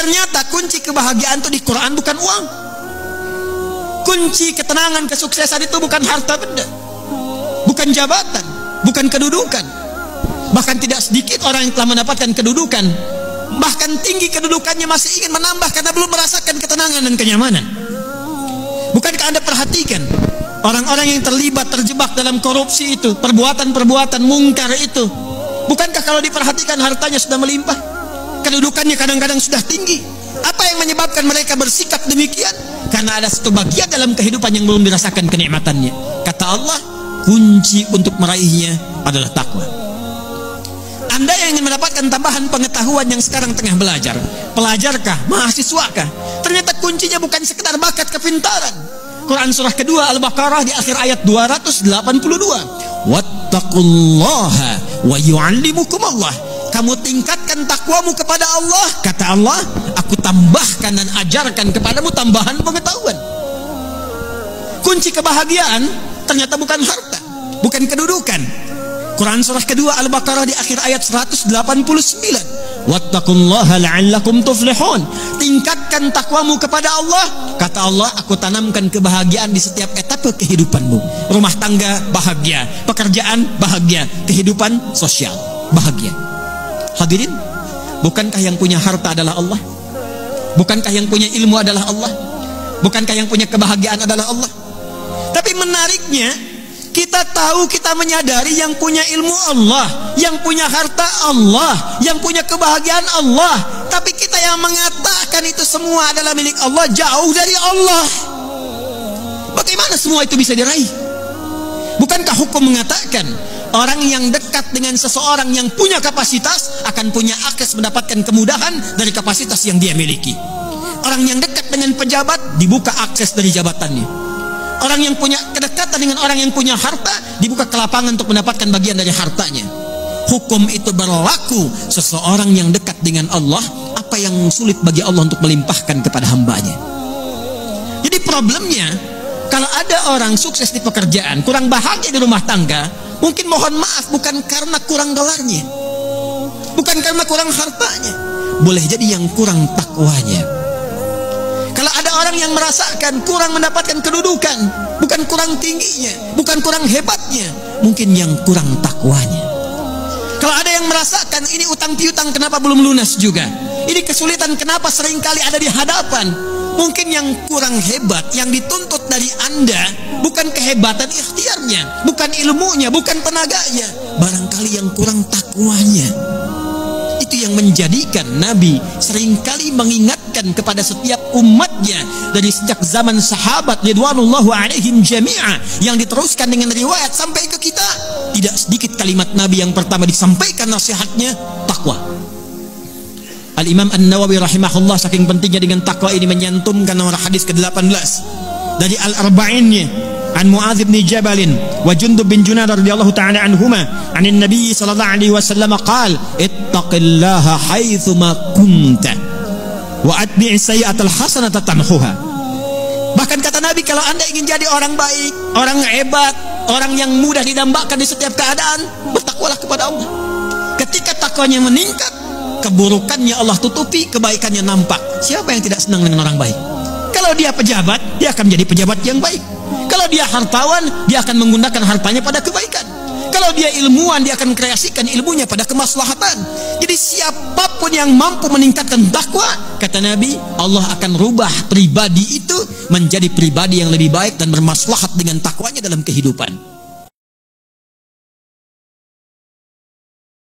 ternyata kunci kebahagiaan itu di Quran bukan uang. Kunci ketenangan, kesuksesan itu bukan harta benda, bukan jabatan, bukan kedudukan. Bahkan tidak sedikit orang yang telah mendapatkan kedudukan, bahkan tinggi kedudukannya, masih ingin menambah karena belum merasakan ketenangan dan kenyamanan. Bukankah Anda perhatikan orang-orang yang terlibat, terjebak dalam korupsi itu, perbuatan-perbuatan mungkar itu? Bukankah kalau diperhatikan hartanya sudah melimpah, kedudukannya kadang-kadang sudah tinggi? Apa yang menyebabkan mereka bersikap demikian? Karena ada satu bagian dalam kehidupan yang belum dirasakan kenikmatannya. Kata Allah, kunci untuk meraihnya adalah takwa. Anda yang ingin mendapatkan tambahan pengetahuan yang sekarang tengah belajar, pelajarkah, mahasiswakah? Ternyata kuncinya bukan sekedar bakat kepintaran. Quran surah kedua Al-Baqarah di akhir ayat 282. Wattaqullaha wa yu'allimukumullah. Kamu tingkatkan takwamu kepada Allah, kata Allah, aku tambahkan dan ajarkan kepadamu tambahan pengetahuan. Kunci kebahagiaan ternyata bukan harta, bukan kedudukan. Quran surah kedua Al-Baqarah di akhir ayat 189. Wattaqullaha la'allakum tuflihun. Tingkatkan takwamu kepada Allah, kata Allah, aku tanamkan kebahagiaan di setiap etape kehidupanmu. Rumah tangga bahagia, pekerjaan bahagia, kehidupan sosial bahagia. Hadirin, bukankah yang punya harta adalah Allah? Bukankah yang punya ilmu adalah Allah? Bukankah yang punya kebahagiaan adalah Allah? Tapi menariknya, kita tahu, kita menyadari yang punya ilmu Allah, yang punya harta Allah, yang punya kebahagiaan Allah. Tapi kita yang mengatakan itu semua adalah milik Allah, jauh dari Allah. Bagaimana semua itu bisa diraih? Bukankah hukum mengatakan orang yang dekat dengan seseorang yang punya kapasitas akan punya akses mendapatkan kemudahan dari kapasitas yang dia miliki? Orang yang dekat dengan pejabat dibuka akses dari jabatannya. Orang yang punya kedekatan dengan orang yang punya harta dibuka kelapangan untuk mendapatkan bagian dari hartanya. Hukum itu berlaku seseorang yang dekat dengan Allah, apa yang sulit bagi Allah untuk melimpahkan kepada hambanya. Jadi problemnya, kalau ada orang sukses di pekerjaan, kurang bahagia di rumah tangga, mungkin mohon maaf bukan karena kurang dolarnya, bukan karena kurang hartanya, boleh jadi yang kurang takwanya. Kalau ada orang yang merasakan kurang mendapatkan kedudukan, bukan kurang tingginya, bukan kurang hebatnya, mungkin yang kurang takwanya. Kalau ada yang merasakan ini utang piutang kenapa belum lunas juga, ini kesulitan kenapa seringkali ada di hadapan, mungkin yang kurang hebat, yang dituntut dari Anda bukan kehebatan ikhtiarnya, bukan ilmunya, bukan tenaganya, barangkali yang kurang takwanya. Itu yang menjadikan Nabi seringkali mengingatkan kepada setiap umatnya dari sejak zaman sahabat ridwanullahu alaihim jami'a, yang diteruskan dengan riwayat sampai ke kita. Tidak sedikit kalimat Nabi yang pertama disampaikan nasihatnya, takwa. Al-Imam An-Nawawi rahimahullah saking pentingnya dengan takwa ini menyantumkan nomor hadis ke-18 dari Al-Arba'innya an Mu'adz bin Jabal wa Jundub bin Junadah radhiyallahu ta'ala anhuma anin Nabi sallallahu alaihi wasallam qala ittaqillaha haitsu ma kunta wa atbi' sayyi'atal hasanata tamhuha. Bahkan kata Nabi, kalau Anda ingin jadi orang baik, orang hebat, orang yang mudah didambakan di setiap keadaan, bertakwalah kepada Allah. Ketika takwanya meningkat, keburukannya Allah tutupi, kebaikannya nampak. Siapa yang tidak senang dengan orang baik? Kalau dia pejabat, dia akan menjadi pejabat yang baik. Kalau dia hartawan, dia akan menggunakan hartanya pada kebaikan. Kalau dia ilmuwan, dia akan kreasikan ilmunya pada kemaslahatan. Jadi siapapun yang mampu meningkatkan takwa, kata Nabi, Allah akan rubah pribadi itu menjadi pribadi yang lebih baik dan bermaslahat dengan takwanya dalam kehidupan.